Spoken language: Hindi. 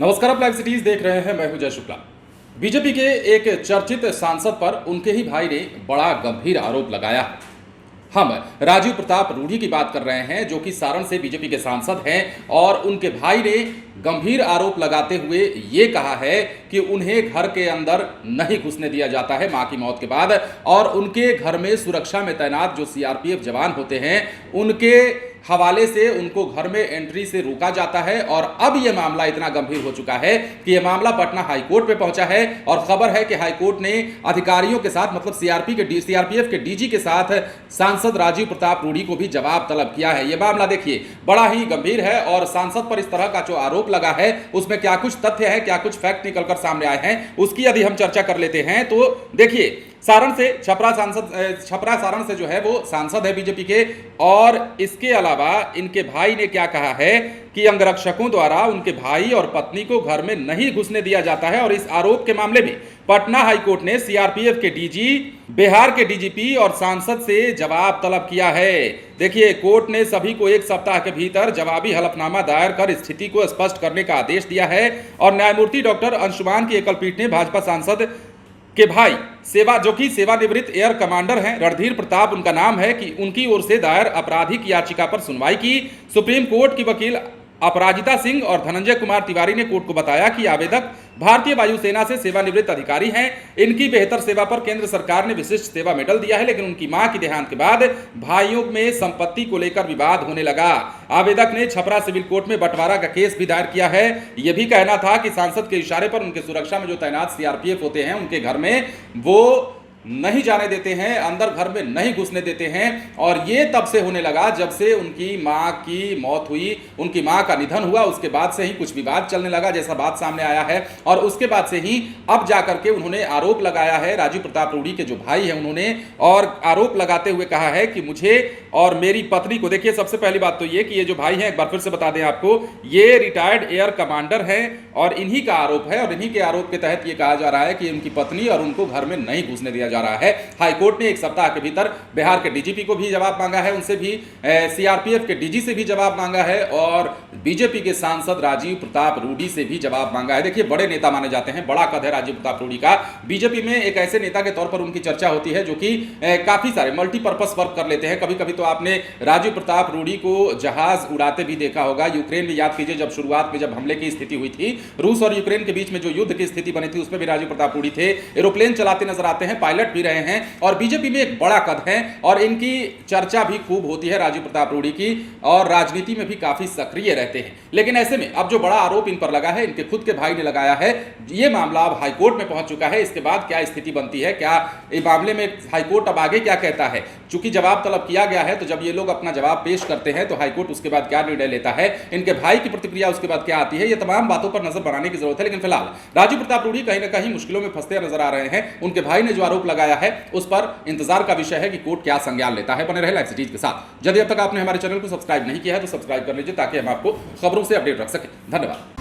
नमस्कार, आप लाइव सिटीज देख रहे हैं। मैं हूं जय शुक्ला। बीजेपी के एक चर्चित सांसद पर उनके ही भाई ने बड़ा गंभीर आरोप लगाया। हम राजीव प्रताप रूढ़ी की बात कर रहे हैं, जो कि सारण से बीजेपी के सांसद हैं, और उनके भाई ने गंभीर आरोप लगाते हुए ये कहा है कि उन्हें घर के अंदर नहीं घुसने दिया जाता है मां की मौत के बाद, और उनके घर में सुरक्षा में तैनात जो सीआरपीएफ जवान होते हैं उनके हवाले से उनको घर में एंट्री से रोका जाता है। और अब यह मामला इतना गंभीर हो चुका है कि यह मामला पटना हाईकोर्ट पे पहुंचा है, और खबर है कि हाईकोर्ट ने अधिकारियों के साथ, मतलब सीआरपीएफ के डीजी के साथ सांसद राजीव प्रताप रूढ़ी को भी जवाब तलब किया है। यह मामला देखिए बड़ा ही गंभीर है, और सांसद पर इस तरह का जो आरोप लगा है उसमें क्या कुछ तथ्य है, क्या कुछ फैक्ट निकलकर सामने आए हैं, उसकी यदि हम चर्चा कर लेते हैं तो देखिए सारण से जो है वो सांसद है बीजेपी के, और इसके अलावा इनके भाई ने क्या कहा है कि अंगरक्षकों द्वारा उनके भाई और पत्नी को घर में नहीं घुसने दिया जाता है। और इस आरोप के मामले में पटना हाईकोर्ट ने सीआरपीएफ के डीजी, बिहार के डीजीपी और सांसद से जवाब तलब किया है। देखिए, कोर्ट ने सभी को 1 सप्ताह के भीतर जवाबी हलफनामा दायर कर स्थिति को स्पष्ट करने का आदेश दिया है। और न्यायमूर्ति डॉक्टर अंशुमान की एकल पीठ ने भाजपा सांसद के भाई जो कि सेवानिवृत्त एयर कमांडर हैं, रणधीर प्रताप उनका नाम है, कि उनकी ओर से दायर आपराधिक याचिका पर सुनवाई की। सुप्रीम कोर्ट की वकील अपराजिता सिंह और धनंजय कुमार तिवारी ने कोर्ट को बताया कि आवेदक भारतीय वायुसेना से सेवानिवृत्त अधिकारी हैं। इनकी बेहतर सेवा पर केंद्र सरकार ने विशिष्ट सेवा मेडल दिया है, लेकिन उनकी मां की देहांत के बाद भाइयों में संपत्ति को लेकर विवाद होने लगा। आवेदक ने छपरा सिविल कोर्ट में बंटवारा का केस भी दायर किया है। यह भी कहना था कि सांसद के इशारे पर उनके सुरक्षा में जो तैनात सीआरपीएफ होते हैं उनके घर में वो नहीं जाने देते हैं, अंदर घर में नहीं घुसने देते हैं। और ये तब से होने लगा जब से उनकी मां की मौत हुई, उनकी मां का निधन हुआ, उसके बाद से ही कुछ विवाद चलने लगा, जैसा बात सामने आया है। और उसके बाद से ही अब जाकर के उन्होंने आरोप लगाया है, राजीव प्रताप रूढ़ी के जो भाई हैं उन्होंने, और आरोप लगाते हुए कहा है कि मुझे और मेरी पत्नी को, देखिए सबसे पहली बात तो ये कि ये जो भाई हैं, एक बार फिर से बता दें आपको, ये रिटायर्ड एयर कमांडर हैं, और इन्हीं का आरोप है, और इन्हीं के आरोप के तहत ये कहा जा रहा है कि उनकी पत्नी और उनको घर में नहीं घुसने दिया जा रहा है। हाईकोर्ट ने 1 सप्ताह के भीतर बिहार के डीजीपी को भी जवाब मांगा है, उनसे भी सीआरपीएफ के डीजी से भी जवाब मांगा है, और बीजेपी के सांसद राजीव प्रताप रूढ़ी से भी जवाब मांगा है। देखिए, बड़े नेता माने जाते हैं, बड़ा कद है राजीव प्रताप रूढ़ी का। बीजेपी में एक ऐसे नेता के तौर पर उनकी चर्चा होती है जो कि काफी सारे मल्टीपर्पस वर्क कर लेते हैं। कभी कभी तो आपने राजीव प्रताप रूढ़ी को जहाज उड़ाते भी देखा होगा। यूक्रेन में याद कीजिए, जब शुरुआत में जब हमले की स्थिति हुई थी, रूस और यूक्रेन के बीच में जो युद्ध की स्थिति बनी थी, उसमें भी राजीव प्रताप रूढ़ी थे। एरोप्लेन चलाते नजर आते हैं, पायलट भी रहे हैं, और बीजेपी में एक बड़ा कद है, और इनकी चर्चा भी खूब होती है राजीव प्रताप रूढ़ी की, और राजनीति में भी काफी सक्रिय रहते हैं। लेकिन ऐसे में अब जो बड़ा आरोप इन पर लगा है, इनके खुद के भाई ने लगाया है, यह मामला अब हाईकोर्ट में पहुंच चुका है। इसके बाद क्या स्थिति बनती है, क्या इस मामले में हाईकोर्ट अब आगे क्या कहता है? चूंकि जवाब तलब किया गया है, तो जब ये लोग अपना जवाब पेश करते हैं तो हाईकोर्ट उसके बाद क्या निर्णय लेता है, इनके भाई की प्रतिक्रिया उसके बाद क्या आती है, ये तमाम बातों पर नजर बनाने की जरूरत है। लेकिन फिलहाल राजीव प्रताप रूढ़ी कहीं ना कहीं मुश्किलों में फंसते नजर आ रहे हैं। उनके भाई ने जो आरोप लगाया है उस पर इंतजार का विषय है कि कोर्ट क्या संज्ञान लेता है। बने रहे लाइव सिटीज के साथ। यदि अब तक आपने हमारे चैनल को सब्सक्राइब नहीं किया है तो सब्सक्राइब कर लीजिए, ताकि हम आपको खबरों से अपडेट रख सकें। धन्यवाद।